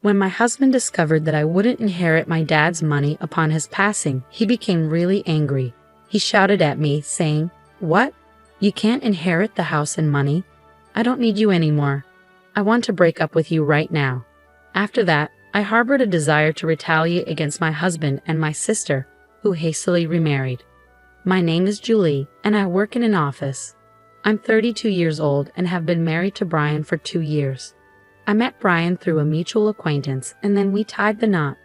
When my husband discovered that I wouldn't inherit my dad's money upon his passing, he became really angry. He shouted at me, saying, "What? You can't inherit the house and money? I don't need you anymore. I want to break up with you right now." After that, I harbored a desire to retaliate against my husband and my sister, who hastily remarried. My name is Julie, and I work in an office. I'm 32 years old and have been married to Brian for 2 years. I met Brian through a mutual acquaintance, and then we tied the knot.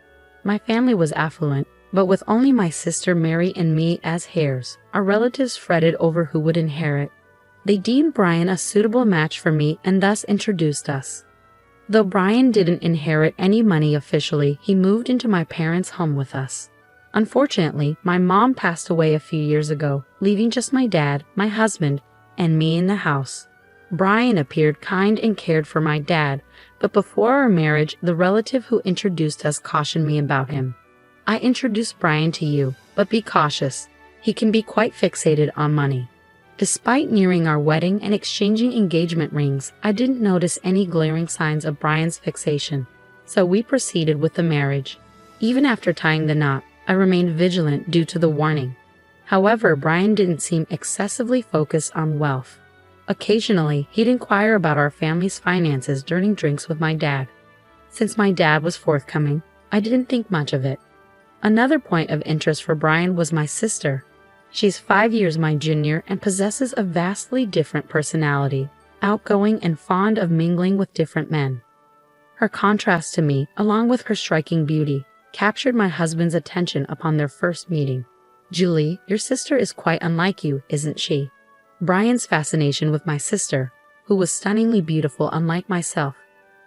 My family was affluent, but with only my sister Mary and me as heirs, our relatives fretted over who would inherit. They deemed Brian a suitable match for me and thus introduced us. Though Brian didn't inherit any money officially, he moved into my parents' home with us. Unfortunately, my mom passed away a few years ago, leaving just my dad, my husband, and me in the house. Brian appeared kind and cared for my dad, but before our marriage, the relative who introduced us cautioned me about him. "I introduced Brian to you, but be cautious. He can be quite fixated on money." Despite nearing our wedding and exchanging engagement rings, I didn't notice any glaring signs of Brian's fixation, so we proceeded with the marriage. Even after tying the knot, I remained vigilant due to the warning. However, Brian didn't seem excessively focused on wealth. Occasionally, he'd inquire about our family's finances during drinks with my dad. Since my dad was forthcoming, I didn't think much of it. Another point of interest for Brian was my sister. She's 5 years my junior and possesses a vastly different personality, outgoing and fond of mingling with different men. Her contrast to me, along with her striking beauty, captured my husband's attention upon their first meeting. "Julie, your sister is quite unlike you, isn't she?" Brian's fascination with my sister, who was stunningly beautiful unlike myself,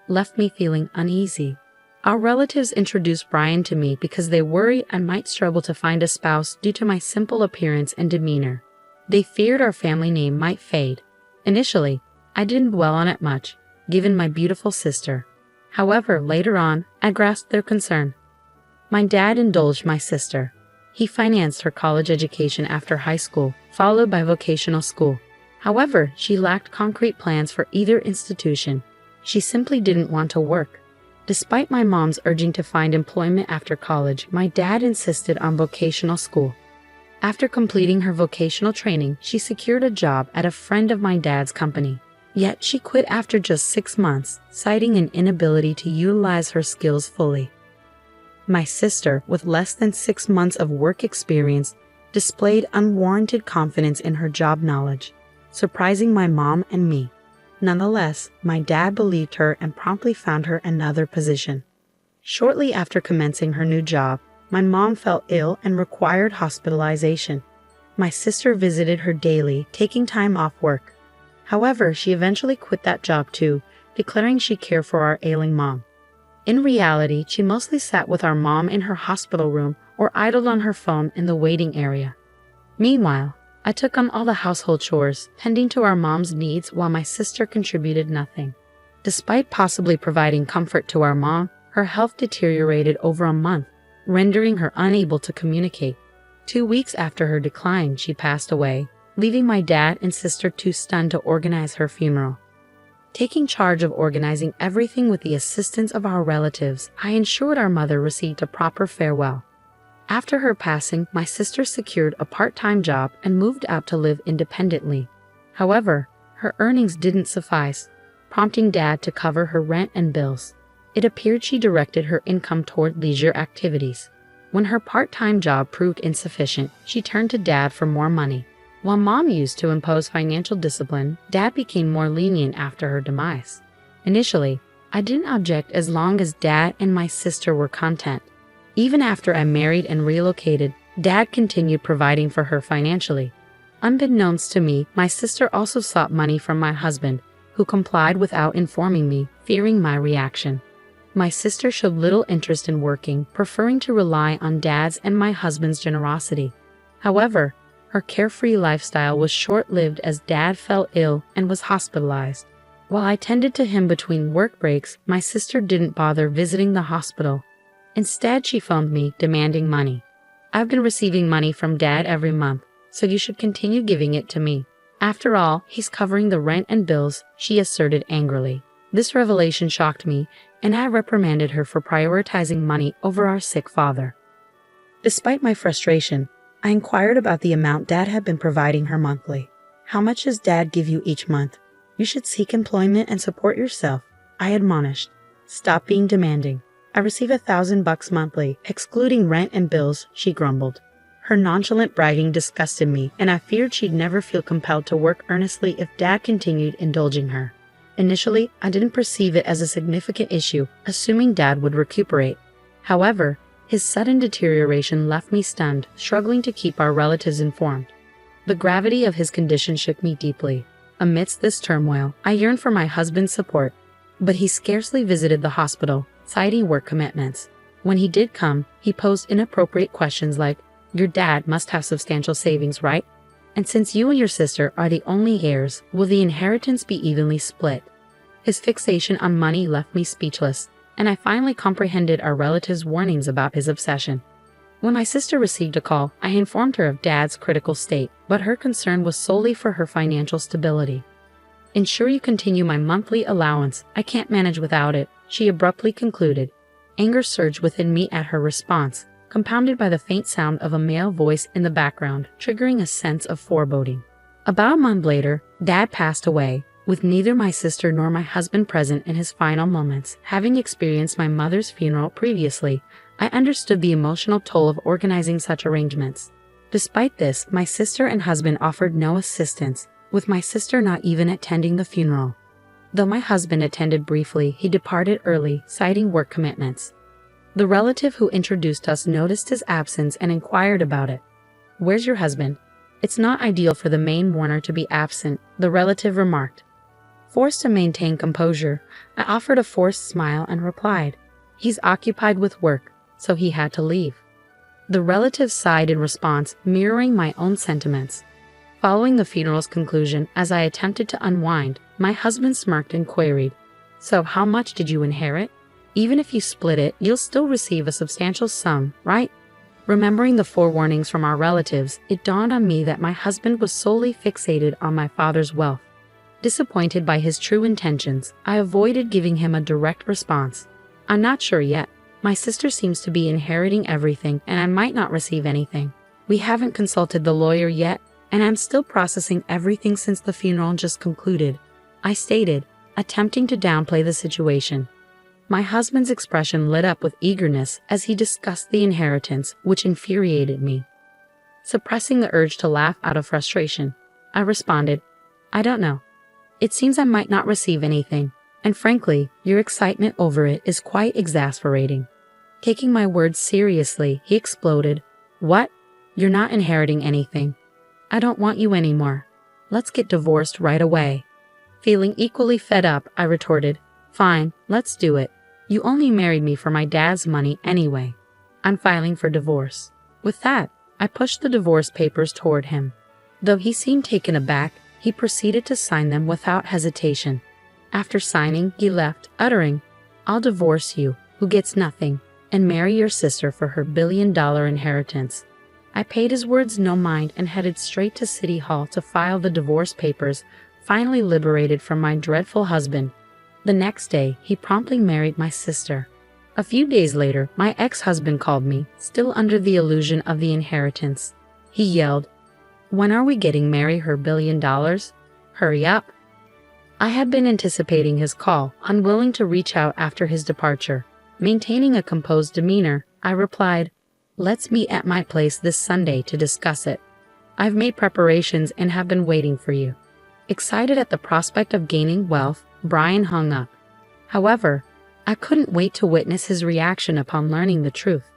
left me feeling uneasy. Our relatives introduced Brian to me because they worried I might struggle to find a spouse due to my simple appearance and demeanor. They feared our family name might fade. Initially, I didn't dwell on it much, given my beautiful sister. However, later on, I grasped their concern. My dad indulged my sister. He financed her college education after high school, followed by vocational school. However, she lacked concrete plans for either institution. She simply didn't want to work. Despite my mom's urging to find employment after college, my dad insisted on vocational school. After completing her vocational training, she secured a job at a friend of my dad's company. Yet she quit after just 6 months, citing an inability to utilize her skills fully. My sister, with less than 6 months of work experience, displayed unwarranted confidence in her job knowledge, surprising my mom and me. Nonetheless, my dad believed her and promptly found her another position. Shortly after commencing her new job, my mom fell ill and required hospitalization. My sister visited her daily, taking time off work. However, she eventually quit that job too, declaring she cared for our ailing mom. In reality, she mostly sat with our mom in her hospital room or idled on her phone in the waiting area. Meanwhile, I took on all the household chores, tending to our mom's needs while my sister contributed nothing. Despite possibly providing comfort to our mom, her health deteriorated over a month, rendering her unable to communicate. 2 weeks after her decline, she passed away, leaving my dad and sister too stunned to organize her funeral. Taking charge of organizing everything with the assistance of our relatives, I ensured our mother received a proper farewell. After her passing, my sister secured a part-time job and moved out to live independently. However, her earnings didn't suffice, prompting Dad to cover her rent and bills. It appeared she directed her income toward leisure activities. When her part-time job proved insufficient, she turned to Dad for more money. While Mom used to impose financial discipline, Dad became more lenient after her demise. Initially, I didn't object as long as Dad and my sister were content. Even after I married and relocated, Dad continued providing for her financially. Unbeknownst to me, my sister also sought money from my husband, who complied without informing me, fearing my reaction. My sister showed little interest in working, preferring to rely on Dad's and my husband's generosity. However, her carefree lifestyle was short-lived as Dad fell ill and was hospitalized. While I tended to him between work breaks, my sister didn't bother visiting the hospital. Instead, she phoned me, demanding money. "I've been receiving money from Dad every month, so you should continue giving it to me. After all, he's covering the rent and bills," she asserted angrily. This revelation shocked me, and I reprimanded her for prioritizing money over our sick father. Despite my frustration, I inquired about the amount Dad had been providing her monthly. "How much does Dad give you each month? You should seek employment and support yourself," I admonished. "Stop being demanding. I receive $1,000 monthly, excluding rent and bills," she grumbled. Her nonchalant bragging disgusted me, and I feared she'd never feel compelled to work earnestly if Dad continued indulging her. Initially, I didn't perceive it as a significant issue, assuming Dad would recuperate. However, his sudden deterioration left me stunned, struggling to keep our relatives informed. The gravity of his condition shook me deeply. Amidst this turmoil, I yearned for my husband's support, but he scarcely visited the hospital, citing work commitments. When he did come, he posed inappropriate questions like, "Your dad must have substantial savings, right? And since you and your sister are the only heirs, will the inheritance be evenly split?" His fixation on money left me speechless, and I finally comprehended our relative's warnings about his obsession. When my sister received a call, I informed her of Dad's critical state, but her concern was solely for her financial stability. "Ensure you continue my monthly allowance. I can't manage without it," she abruptly concluded. Anger surged within me at her response, compounded by the faint sound of a male voice in the background, triggering a sense of foreboding. About a month later, Dad passed away, with neither my sister nor my husband present in his final moments. Having experienced my mother's funeral previously, I understood the emotional toll of organizing such arrangements. Despite this, my sister and husband offered no assistance, with my sister not even attending the funeral. Though my husband attended briefly, he departed early, citing work commitments. The relative who introduced us noticed his absence and inquired about it. "Where's your husband?" "It's not ideal for the main mourner to be absent," the relative remarked. Forced to maintain composure, I offered a forced smile and replied, "He's occupied with work, so he had to leave." The relative sighed in response, mirroring my own sentiments. Following the funeral's conclusion, as I attempted to unwind, my husband smirked and queried, "So how much did you inherit? Even if you split it, you'll still receive a substantial sum, right?" Remembering the forewarnings from our relatives, it dawned on me that my husband was solely fixated on my father's wealth. Disappointed by his true intentions, I avoided giving him a direct response. "I'm not sure yet. My sister seems to be inheriting everything, and I might not receive anything. We haven't consulted the lawyer yet, and I'm still processing everything since the funeral just concluded," I stated, attempting to downplay the situation. My husband's expression lit up with eagerness as he discussed the inheritance, which infuriated me. Suppressing the urge to laugh out of frustration, I responded, "I don't know. It seems I might not receive anything, and frankly, your excitement over it is quite exasperating." Taking my words seriously, he exploded, "What? You're not inheriting anything. I don't want you anymore. Let's get divorced right away." Feeling equally fed up, I retorted, "Fine, let's do it. You only married me for my dad's money anyway. I'm filing for divorce." With that, I pushed the divorce papers toward him. Though he seemed taken aback, he proceeded to sign them without hesitation. After signing, he left, uttering, "I'll divorce you, who gets nothing, and marry your sister for her $1 billion inheritance." I paid his words no mind and headed straight to City Hall to file the divorce papers, finally liberated from my dreadful husband. The next day, he promptly married my sister. A few days later, my ex-husband called me, still under the illusion of the inheritance. He yelled, "When are we getting Mary her $1 billion? Hurry up." I had been anticipating his call, unwilling to reach out after his departure. Maintaining a composed demeanor, I replied, "Let's meet at my place this Sunday to discuss it. I've made preparations and have been waiting for you." Excited at the prospect of gaining wealth, Brian hung up. However, I couldn't wait to witness his reaction upon learning the truth.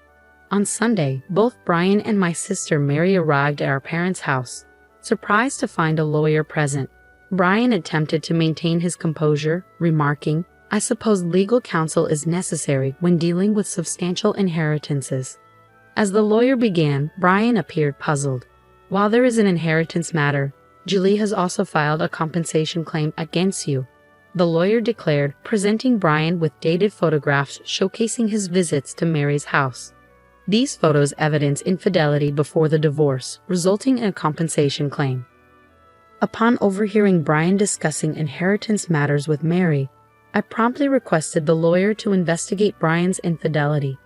On Sunday, both Brian and my sister Mary arrived at our parents' house. Surprised to find a lawyer present, Brian attempted to maintain his composure, remarking, "I suppose legal counsel is necessary when dealing with substantial inheritances." As the lawyer began, Brian appeared puzzled. "While there is an inheritance matter, Julie has also filed a compensation claim against you," the lawyer declared, presenting Brian with dated photographs showcasing his visits to Mary's house. These photos evidence infidelity before the divorce, resulting in a compensation claim. Upon overhearing Brian discussing inheritance matters with Mary, I promptly requested the lawyer to investigate Brian's infidelity.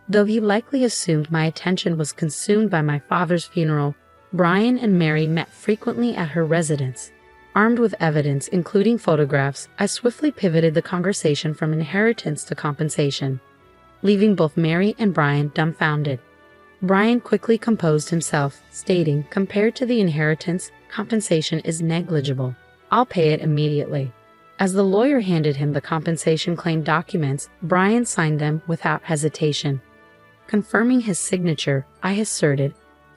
Though he likely assumed my attention was consumed by my father's funeral, Brian and Mary met frequently at her residence. Armed with evidence, including photographs, I swiftly pivoted the conversation from inheritance to compensation, leaving both Mary and Brian dumbfounded. Brian quickly composed himself, stating, "Compared to the inheritance, compensation is negligible. I'll pay it immediately." As the lawyer handed him the compensation claim documents, Brian signed them without hesitation. Confirming his signature, I asserted,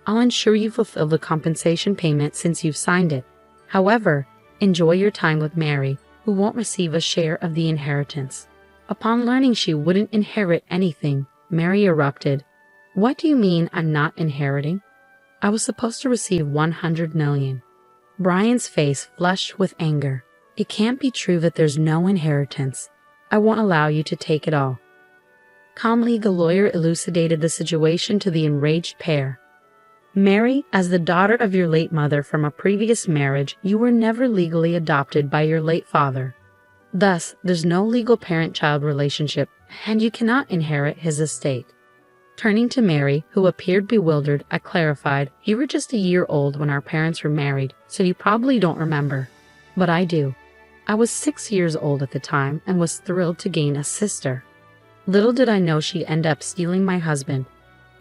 "I'll ensure you fulfill the compensation payment since you've signed it. However, enjoy your time with Mary, who won't receive a share of the inheritance." Upon learning she wouldn't inherit anything, Mary erupted, "What do you mean I'm not inheriting? I was supposed to receive $100 million. Brian's face flushed with anger. "It can't be true that there's no inheritance. I won't allow you to take it all." Calmly, the lawyer elucidated the situation to the enraged pair. "Mary, as the daughter of your late mother from a previous marriage, you were never legally adopted by your late father. Thus, there's no legal parent-child relationship, and you cannot inherit his estate." Turning to Mary, who appeared bewildered, I clarified, "You were just a year old when our parents were married, so you probably don't remember. But I do. I was 6 years old at the time and was thrilled to gain a sister. Little did I know she'd end up stealing my husband.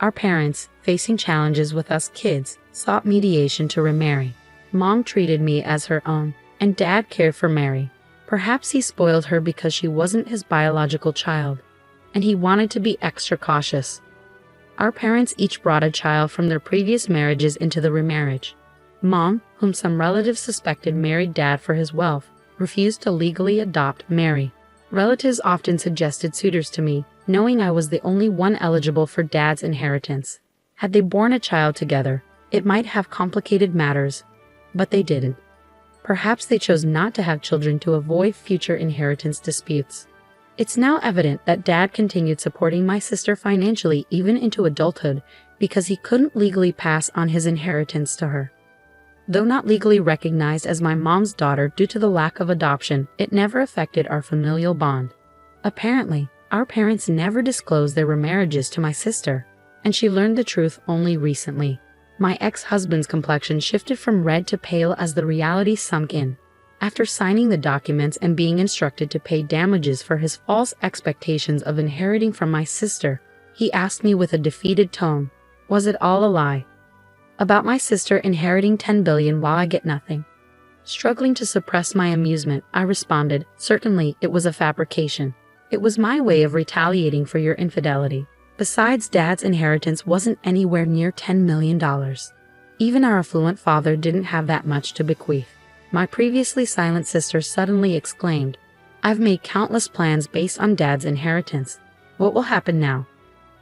Our parents, facing challenges with us kids, sought mediation to remarry. Mom treated me as her own, and Dad cared for Mary. Perhaps he spoiled her because she wasn't his biological child, and he wanted to be extra cautious. Our parents each brought a child from their previous marriages into the remarriage. Mom, whom some relatives suspected married Dad for his wealth, refused to legally adopt Mary. Relatives often suggested suitors to me, knowing I was the only one eligible for Dad's inheritance. Had they borne a child together, it might have complicated matters, but they didn't. Perhaps they chose not to have children to avoid future inheritance disputes. It's now evident that Dad continued supporting my sister financially even into adulthood because he couldn't legally pass on his inheritance to her. Though not legally recognized as my mom's daughter due to the lack of adoption, it never affected our familial bond. Apparently, our parents never disclosed their remarriages to my sister, and she learned the truth only recently. My ex-husband's complexion shifted from red to pale as the reality sunk in. After signing the documents and being instructed to pay damages for his false expectations of inheriting from my sister, he asked me with a defeated tone, "Was it all a lie? About my sister inheriting $10 billion while I get nothing?" Struggling to suppress my amusement, I responded, "Certainly, it was a fabrication. It was my way of retaliating for your infidelity. Besides, Dad's inheritance wasn't anywhere near $10 million. Even our affluent father didn't have that much to bequeath." My previously silent sister suddenly exclaimed, "I've made countless plans based on Dad's inheritance. What will happen now?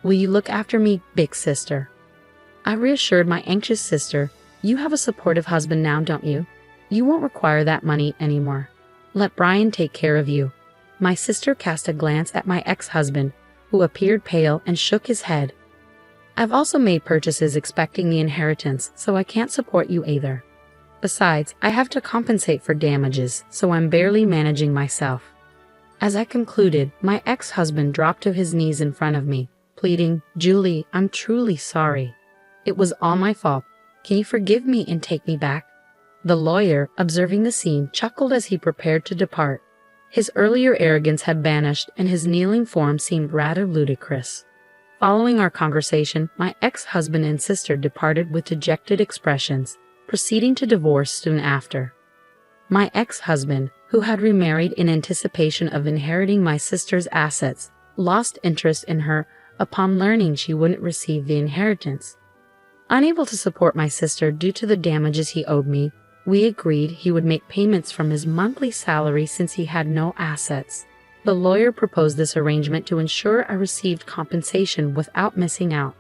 Will you look after me, big sister?" I reassured my anxious sister, "You have a supportive husband now, don't you? You won't require that money anymore. Let Brian take care of you." My sister cast a glance at my ex-husband, who appeared pale and shook his head. "I've also made purchases expecting the inheritance, so I can't support you either. Besides, I have to compensate for damages, so I'm barely managing myself." As I concluded, my ex-husband dropped to his knees in front of me, pleading, "Julie, I'm truly sorry. It was all my fault. Can you forgive me and take me back?" The lawyer, observing the scene, chuckled as he prepared to depart. His earlier arrogance had vanished, and his kneeling form seemed rather ludicrous. Following our conversation, my ex-husband and sister departed with dejected expressions, proceeding to divorce soon after. My ex-husband, who had remarried in anticipation of inheriting my sister's assets, lost interest in her upon learning she wouldn't receive the inheritance. Unable to support my sister due to the damages he owed me, we agreed he would make payments from his monthly salary since he had no assets. The lawyer proposed this arrangement to ensure I received compensation without missing out.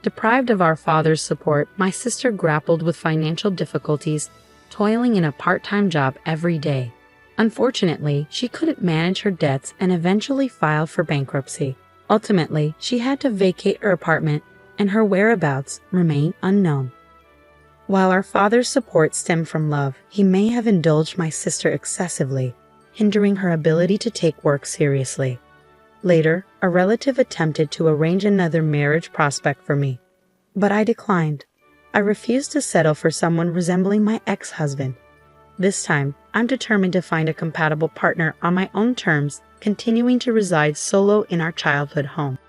Deprived of our father's support, my sister grappled with financial difficulties, toiling in a part-time job every day. Unfortunately, she couldn't manage her debts and eventually filed for bankruptcy. Ultimately, she had to vacate her apartment, and her whereabouts remain unknown. While our father's support stemmed from love, he may have indulged my sister excessively. hindering her ability to take work seriously. Later, a relative attempted to arrange another marriage prospect for me, but I declined. I refused to settle for someone resembling my ex-husband. This time, I'm determined to find a compatible partner on my own terms, continuing to reside solo in our childhood home.